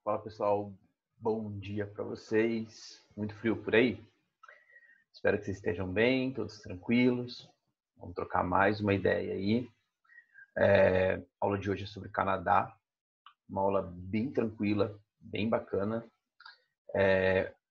Fala pessoal, bom dia para vocês. Muito frio por aí? Espero que vocês estejam bem, todos tranquilos. Vamos trocar mais uma ideia aí. A aula de hoje é sobre Canadá, uma aula bem tranquila, bem bacana,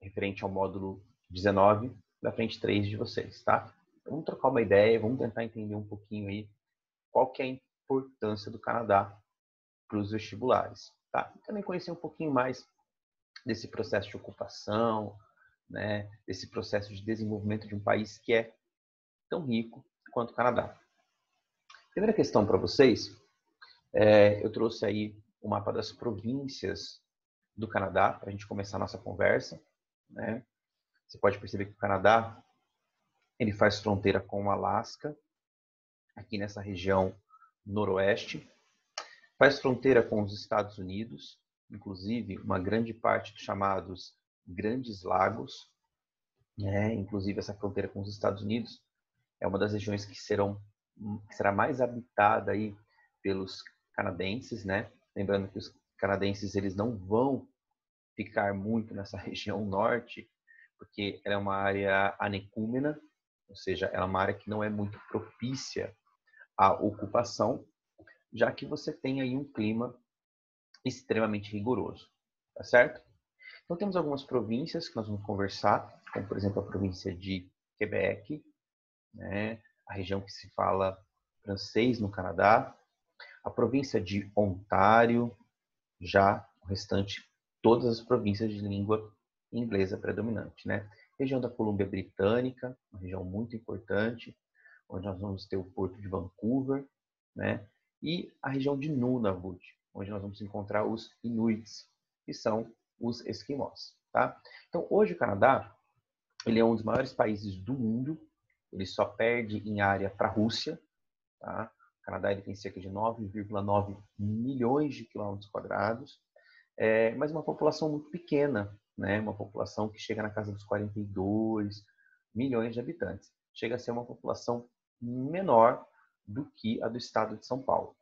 referente ao módulo 19 da frente 3 de vocês, tá? Então, vamos trocar uma ideia, vamos tentar entender um pouquinho aí qual que é a importância do Canadá para os vestibulares, tá? E também conhecer um pouquinho mais desse processo de ocupação, né, desse processo de desenvolvimento de um país que é tão rico quanto o Canadá. Primeira questão para vocês, eu trouxe aí o mapa das províncias do Canadá, para a gente começar a nossa conversa, né? Você pode perceber que o Canadá ele faz fronteira com o Alasca, aqui nessa região noroeste, faz fronteira com os Estados Unidos, inclusive uma grande parte dos chamados Grandes Lagos, inclusive essa fronteira com os Estados Unidos é uma das regiões que será mais habitada aí pelos canadenses, né? Lembrando que os canadenses eles não vão ficar muito nessa região norte, porque ela é uma área anecúmena, ou seja, ela é uma área que não é muito propícia à ocupação, já que você tem aí um clima extremamente rigoroso, tá certo? Então temos algumas províncias que nós vamos conversar, como por exemplo a província de Quebec, né? A região que se fala francês no Canadá, a província de Ontário, já o restante, todas as províncias de língua inglesa predominante, né? Região da Colômbia Britânica, uma região muito importante, onde nós vamos ter o porto de Vancouver, né? E a região de Nunavut, onde nós vamos encontrar os Inuits, que são os esquimós, tá? Então, hoje o Canadá, ele é um dos maiores países do mundo, ele só perde em área para a Rússia, tá? O Canadá ele tem cerca de 9,9 milhões de quilômetros quadrados, mas uma população muito pequena, né? Uma população que chega na casa dos 42 milhões de habitantes. Chega a ser uma população menor do que a do estado de São Paulo,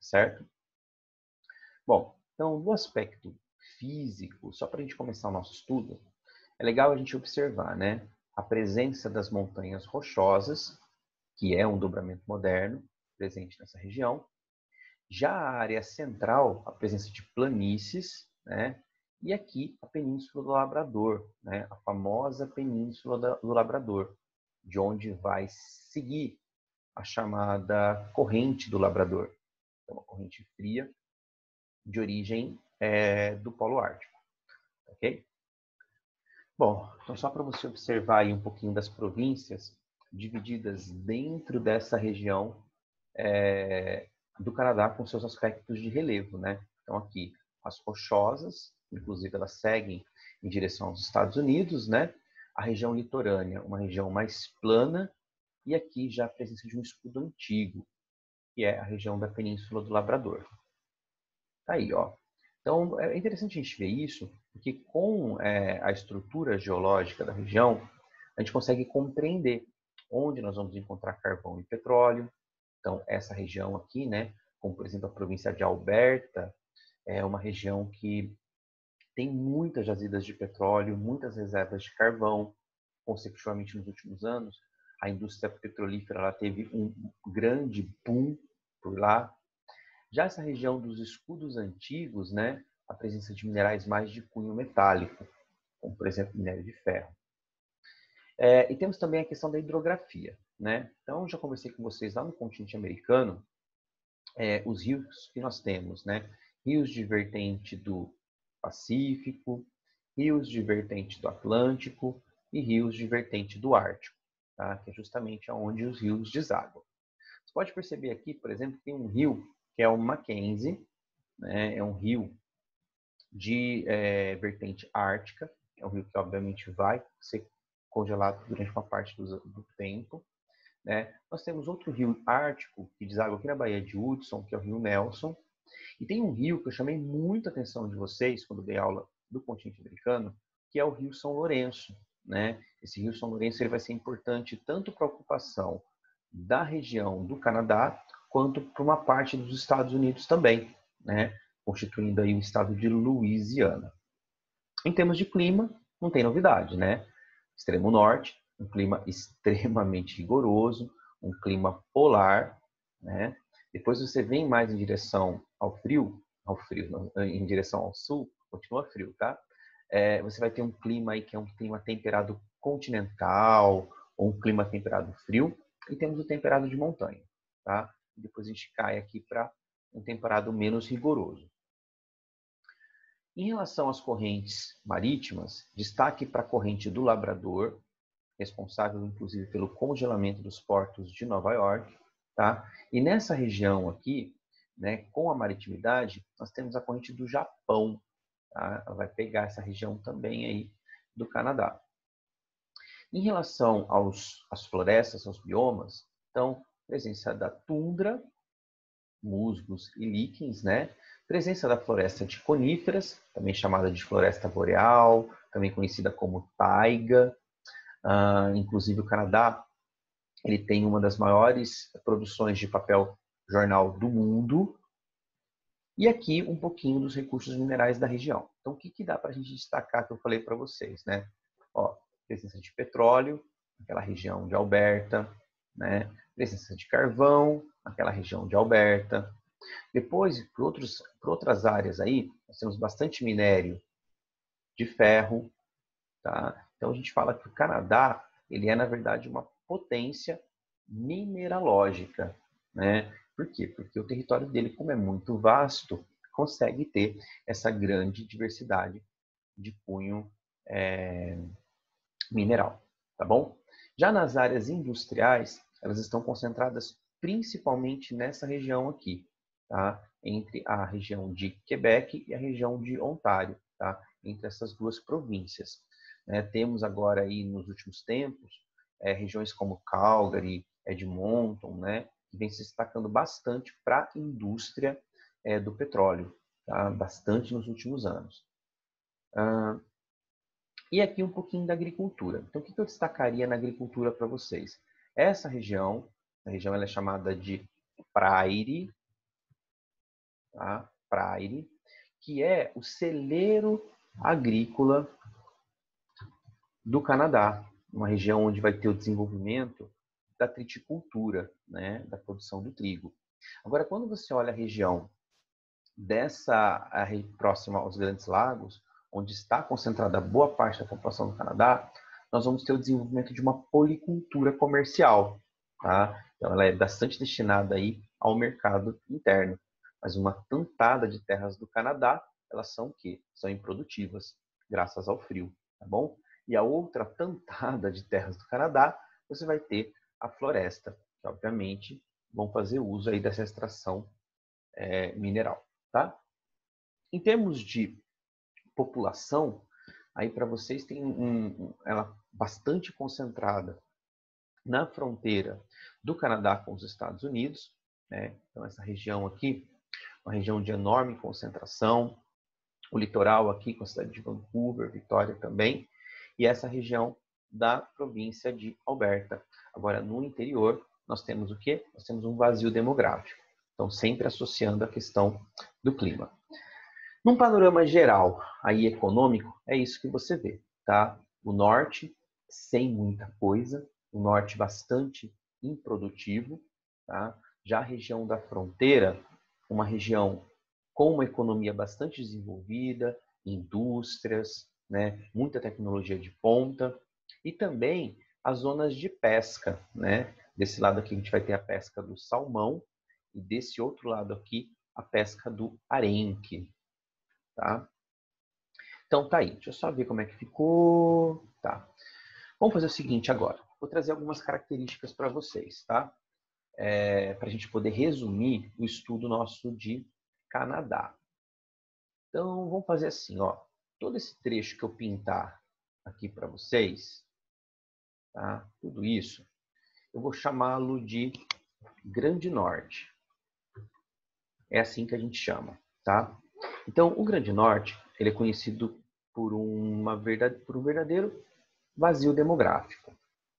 certo? Bom, então, no aspecto físico, só para a gente começar o nosso estudo, é legal a gente observar, né? A presença das montanhas rochosas, que é um dobramento moderno presente nessa região. Já a área central, a presença de planícies, né? E aqui a Península do Labrador, né? A famosa Península do Labrador, de onde vai seguir a chamada corrente do Labrador. É uma corrente fria de origem do Polo Ártico, ok? Bom, então só para você observar aí um pouquinho das províncias divididas dentro dessa região do Canadá com seus aspectos de relevo, né? Então aqui as rochosas, inclusive elas seguem em direção aos Estados Unidos, né? A região litorânea, uma região mais plana, e aqui já a presença de um escudo antigo, que é a região da Península do Labrador. Tá aí, ó. Então é interessante a gente ver isso, porque com a estrutura geológica da região, a gente consegue compreender onde nós vamos encontrar carvão e petróleo. Então, essa região aqui, né, como por exemplo a província de Alberta, é uma região que tem muitas jazidas de petróleo, muitas reservas de carvão. Consecutivamente, nos últimos anos, a indústria petrolífera ela teve um grande boom por lá. Já essa região dos escudos antigos, né, a presença de minerais mais de cunho metálico, como por exemplo minério de ferro. E temos também a questão da hidrografia, né? Então, já conversei com vocês lá no continente americano, os rios que nós temos, né? Rios de vertente do Pacífico, rios de vertente do Atlântico e rios de vertente do Ártico, tá? Que é justamente onde os rios desaguam. Você pode perceber aqui, por exemplo, que tem um rio que é o Mackenzie, né? É um rio de vertente ártica, é um rio que obviamente vai ser congelado durante uma parte do tempo, né? Nós temos outro rio ártico que deságua aqui na Baía de Hudson, que é o rio Nelson, e tem um rio que eu chamei muita atenção de vocês quando dei aula do continente americano, que é o rio São Lourenço, né? Esse rio São Lourenço ele vai ser importante tanto para a ocupação da região do Canadá, quanto para uma parte dos Estados Unidos também, né? constituindo aí o estado de Louisiana. Em termos de clima, não tem novidade, né? Extremo norte, um clima extremamente rigoroso, um clima polar, né? Depois você vem mais em direção ao frio, não, em direção ao sul, continua frio, tá? Você vai ter um clima aí que é um clima temperado continental, ou um clima temperado frio, e temos o temperado de montanha, tá? Depois a gente cai aqui para um temperado menos rigoroso. Em relação às correntes marítimas, destaque para a corrente do Labrador, responsável inclusive pelo congelamento dos portos de Nova York, tá? E nessa região aqui, né, com a maritimidade, nós temos a corrente do Japão, tá? Ela vai pegar essa região também aí do Canadá. Em relação às florestas, aos biomas, então, presença da tundra, musgos e líquens, né? Presença da floresta de coníferas, também chamada de floresta boreal, também conhecida como taiga. Inclusive o Canadá, ele tem uma das maiores produções de papel jornal do mundo. E aqui um pouquinho dos recursos minerais da região. Então o que dá para a gente destacar que eu falei para vocês, né? Ó, presença de petróleo, naquela região de Alberta, né? Presença de carvão, naquela região de Alberta. Depois, por outras áreas aí, nós temos bastante minério de ferro, tá? Então a gente fala que o Canadá, ele é na verdade uma potência mineralógica, né? Por quê? Porque o território dele, como é muito vasto, consegue ter essa grande diversidade de cunho mineral, tá bom? Já nas áreas industriais, elas estão concentradas principalmente nessa região aqui, tá? Entre a região de Quebec e a região de Ontário, tá? Entre essas duas províncias. Temos agora aí, nos últimos tempos, regiões como Calgary, Edmonton, né? Que vem se destacando bastante para a indústria do petróleo, tá? Bastante nos últimos anos. E aqui um pouquinho da agricultura. Então, o que eu destacaria na agricultura para vocês? Essa região, ela é chamada de Prairie, tá? Prairie, que é o celeiro agrícola do Canadá, uma região onde vai ter o desenvolvimento da triticultura, né? Da produção do trigo. Agora, quando você olha a região próxima aos Grandes Lagos, onde está concentrada boa parte da população do Canadá, nós vamos ter o desenvolvimento de uma policultura comercial, tá? Então, ela é bastante destinada aí ao mercado interno. Mas uma tantada de terras do Canadá, elas são o quê? São improdutivas, graças ao frio, tá bom? E a outra tantada de terras do Canadá, você vai ter a floresta, que obviamente vão fazer uso aí dessa extração mineral, tá? Em termos de população, aí para vocês tem ela bastante concentrada na fronteira do Canadá com os Estados Unidos, né? Então essa região aqui, uma região de enorme concentração, o litoral aqui com a cidade de Vancouver, Vitória também, e essa região da província de Alberta. Agora no interior nós temos o quê? Nós temos um vazio demográfico. Então sempre associando a questão do clima. Num panorama geral, aí econômico, é isso que você vê, tá? O norte, sem muita coisa, o norte bastante improdutivo, tá? Já a região da fronteira, uma região com uma economia bastante desenvolvida, indústrias, né? Muita tecnologia de ponta, e também as zonas de pesca, né? Desse lado aqui a gente vai ter a pesca do salmão, e desse outro lado aqui, a pesca do arenque. Tá? Então tá aí, deixa eu só ver como é que ficou. Tá. Vamos fazer o seguinte agora. Vou trazer algumas características para vocês, tá? Para a gente poder resumir o estudo nosso de Canadá. Então vamos fazer assim, ó. Todo esse trecho que eu pintar aqui para vocês, tá? Tudo isso, eu vou chamá-lo de Grande Norte. É assim que a gente chama, tá? Então o Grande Norte, ele é conhecido por um verdadeiro vazio demográfico,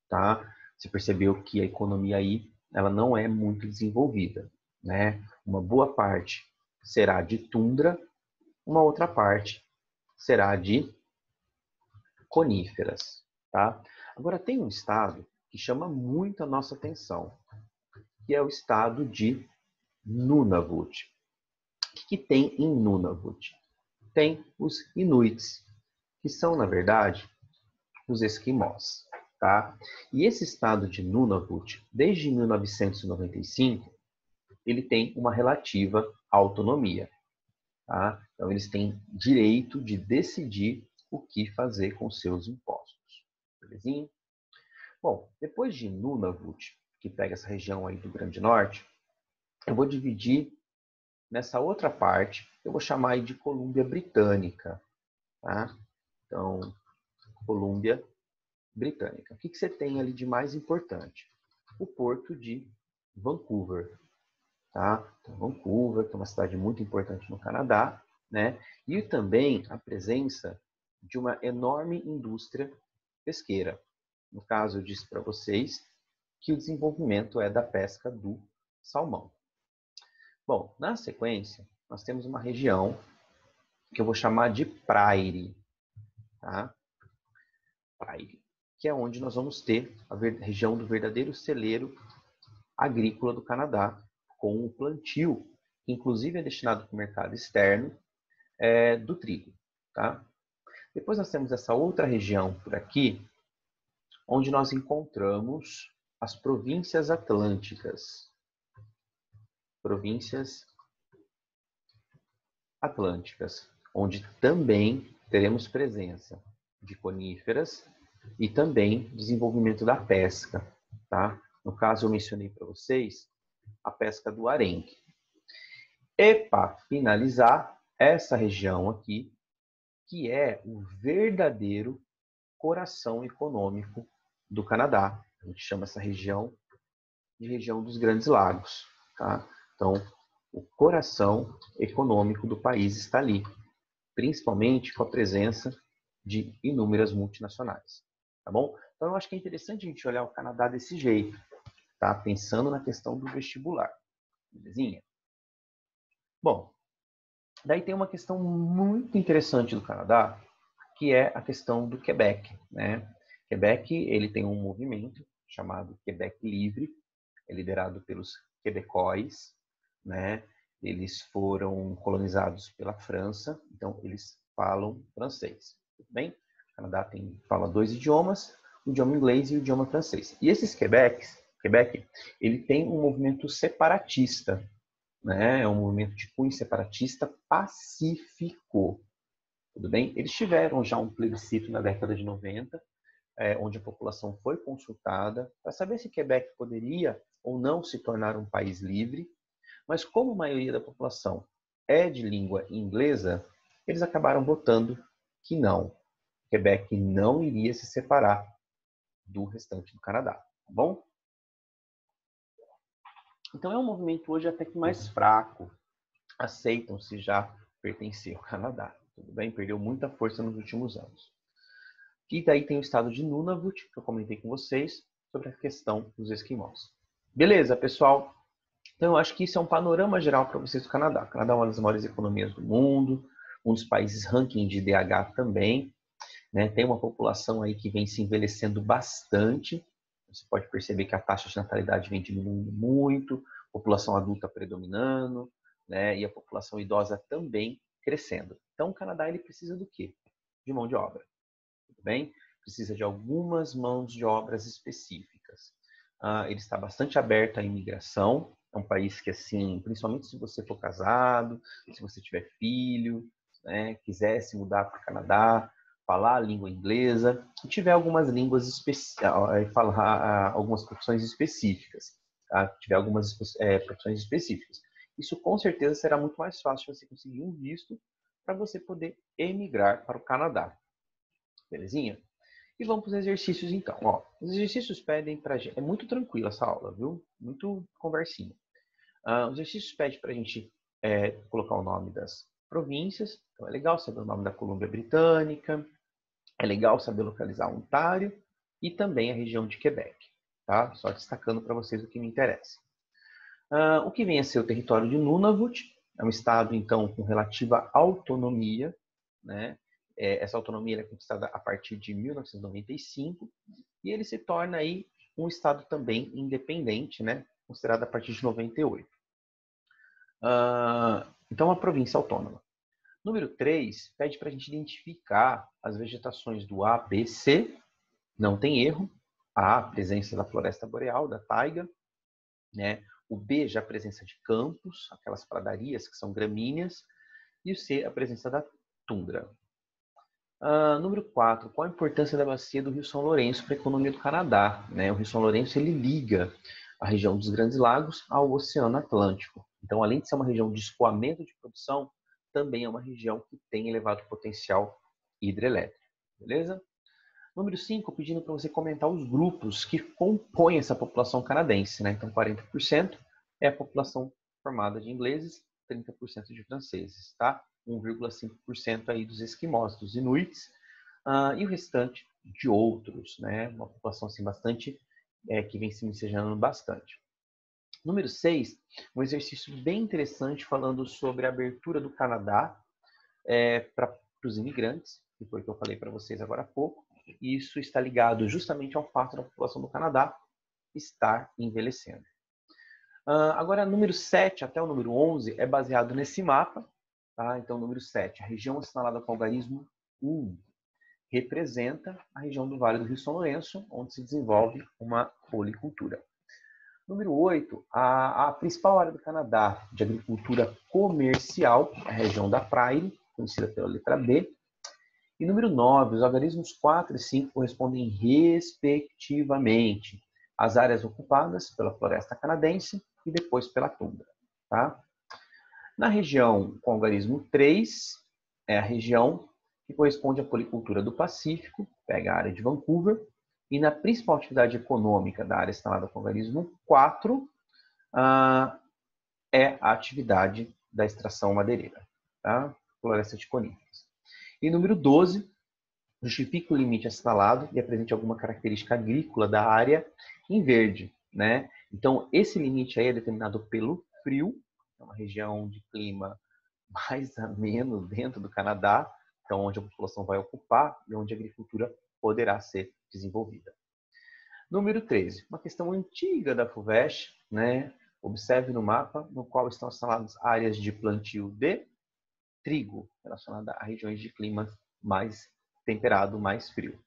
tá? Você percebeu que a economia aí, ela não é muito desenvolvida, né? Uma boa parte será de tundra, uma outra parte será de coníferas, tá? Agora tem um estado que chama muito a nossa atenção, que é o estado de Nunavut. O que tem em Nunavut? Tem os Inuits, que são, na verdade, os esquimós, tá? E esse estado de Nunavut, desde 1995, ele tem uma relativa autonomia, tá? Então, eles têm direito de decidir o que fazer com seus impostos. Belezinha? Bom, depois de Nunavut, que pega essa região aí do Grande Norte, eu vou dividir nessa outra parte, eu vou chamar aí de Colômbia Britânica, tá? Então, Colômbia Britânica. O que você tem ali de mais importante? O porto de Vancouver, tá? Então, Vancouver, que é uma cidade muito importante no Canadá, né? E também a presença de uma enorme indústria pesqueira. No caso, eu disse para vocês que o desenvolvimento é da pesca do salmão. Bom, na sequência, nós temos uma região que eu vou chamar de Prairie, tá? Prairie, que é onde nós vamos ter a região do verdadeiro celeiro agrícola do Canadá, com o plantio, que inclusive é destinado para o mercado externo, do trigo, tá? Depois nós temos essa outra região por aqui, onde nós encontramos as províncias atlânticas. Províncias atlânticas, onde também teremos presença de coníferas e também desenvolvimento da pesca, tá? No caso, eu mencionei para vocês a pesca do arenque. E para finalizar, essa região aqui, que é o verdadeiro coração econômico do Canadá. A gente chama essa região de região dos Grandes Lagos, tá? Então, o coração econômico do país está ali, principalmente com a presença de inúmeras multinacionais, tá bom? Então, eu acho que é interessante a gente olhar o Canadá desse jeito, tá? Pensando na questão do vestibular, belezinha? Bom, daí tem uma questão muito interessante do Canadá, que é a questão do Quebec, né? Quebec, ele tem um movimento chamado Quebec Livre, é liderado pelos quebecóis, né? Eles foram colonizados pela França, então eles falam francês, tudo bem? O Canadá fala 2 idiomas, o idioma inglês e o idioma francês. E esses Quebec, ele tem um movimento separatista, né? É um movimento de cunho separatista pacífico, tudo bem? Eles tiveram já um plebiscito na década de 90, onde a população foi consultada para saber se Quebec poderia ou não se tornar um país livre, mas como a maioria da população é de língua inglesa, eles acabaram votando que não. Quebec não iria se separar do restante do Canadá, tá bom? Então é um movimento hoje até que mais fraco. Aceitam-se já pertencer ao Canadá, tudo bem? Perdeu muita força nos últimos anos. E daí tem o estado de Nunavut, que eu comentei com vocês, sobre a questão dos esquimós. Beleza, pessoal? Então, eu acho que isso é um panorama geral para vocês do Canadá. O Canadá é uma das maiores economias do mundo, um dos países ranking de IDH também, né? Tem uma população aí que vem se envelhecendo bastante. Você pode perceber que a taxa de natalidade vem diminuindo muito, população adulta predominando, né? E a população idosa também crescendo. Então, o Canadá ele precisa do quê? De mão de obra. Tudo bem? Precisa de algumas mãos de obras específicas. Ele está bastante aberto à imigração. É um país que, assim, principalmente se você for casado, se você tiver filho, né, quiser se mudar para o Canadá, falar a língua inglesa, e tiver algumas línguas específicas, falar algumas profissões específicas, tá? Tiver algumas profissões específicas. Isso com certeza será muito mais fácil você conseguir um visto para você poder emigrar para o Canadá. Belezinha? E vamos para os exercícios então. Ó, os exercícios pedem para a gente... É muito tranquila essa aula, viu? Muito conversinha. Os exercícios pedem para a gente colocar o nome das províncias. Então é legal saber o nome da Colômbia Britânica. É legal saber localizar Ontário e também a região de Quebec. Tá? Só destacando para vocês o que me interessa. O que vem a ser o território de Nunavut É um estado, então, com relativa autonomia, né? Essa autonomia é conquistada a partir de 1995 e ele se torna aí um estado também independente, né? Considerado a partir de 98. Então, uma província autônoma. Número 3 pede para a gente identificar as vegetações do A, B, C. Não tem erro. A, presença da floresta boreal, da taiga, né? O B, já a presença de campos, aquelas pradarias que são gramíneas. E o C, a presença da tundra. Número 4, qual a importância da bacia do Rio São Lourenço para a economia do Canadá? Né? O Rio São Lourenço ele liga a região dos Grandes Lagos ao Oceano Atlântico. Então, além de ser uma região de escoamento de produção, também é uma região que tem elevado potencial hidrelétrico. Beleza? Número 5, pedindo para você comentar os grupos que compõem essa população canadense. Né? Então, 40% é a população formada de ingleses, 30% de franceses, tá? 1,5% aí dos esquimós, dos inuits, e o restante de outros, né? Uma população assim bastante que vem se miscigenando bastante. Número 6, um exercício bem interessante falando sobre a abertura do Canadá para os imigrantes, que foi o que eu falei para vocês agora há pouco. E isso está ligado justamente ao fato da população do Canadá estar envelhecendo. Agora, número 7 até o número 11 é baseado nesse mapa. Tá? Então, número 7, a região assinalada com o algarismo 1 representa a região do Vale do Rio São Lourenço, onde se desenvolve uma policultura. Número 8, a principal área do Canadá de agricultura comercial, a região da Prairie, conhecida pela letra B. E número 9, os algarismos 4 e 5 correspondem respectivamente às áreas ocupadas pela floresta canadense e depois pela tundra. Tá? Na região com algarismo 3, é a região que corresponde à policultura do Pacífico, pega a área de Vancouver, e na principal atividade econômica da área instalada com algarismo 4, é a atividade da extração madeireira, tá? Floresta de coníferas. E número 12, justifica o limite assinalado e apresente alguma característica agrícola da área em verde, né? Então, esse limite aí é determinado pelo frio, é uma região de clima mais ameno dentro do Canadá, então onde a população vai ocupar e onde a agricultura poderá ser desenvolvida. Número 13, uma questão antiga da FUVEST, né? Observe no mapa no qual estão assinaladas áreas de plantio de trigo, relacionada a regiões de clima mais temperado, mais frio.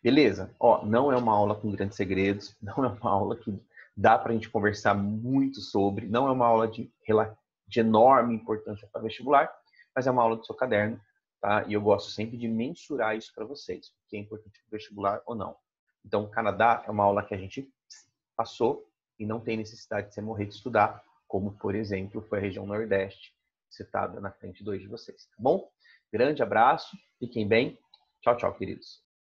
Beleza? Ó, não é uma aula com grandes segredos, não é uma aula que dá para a gente conversar muito sobre, não é uma aula de enorme importância para vestibular, mas é uma aula do seu caderno, tá? E eu gosto sempre de mensurar isso para vocês, o que é importante para o vestibular ou não. Então, o Canadá é uma aula que a gente passou e não tem necessidade de você morrer de estudar, como, por exemplo, foi a região Nordeste, citada na frente 2 de vocês, tá bom? Grande abraço, fiquem bem. Tchau, tchau, queridos.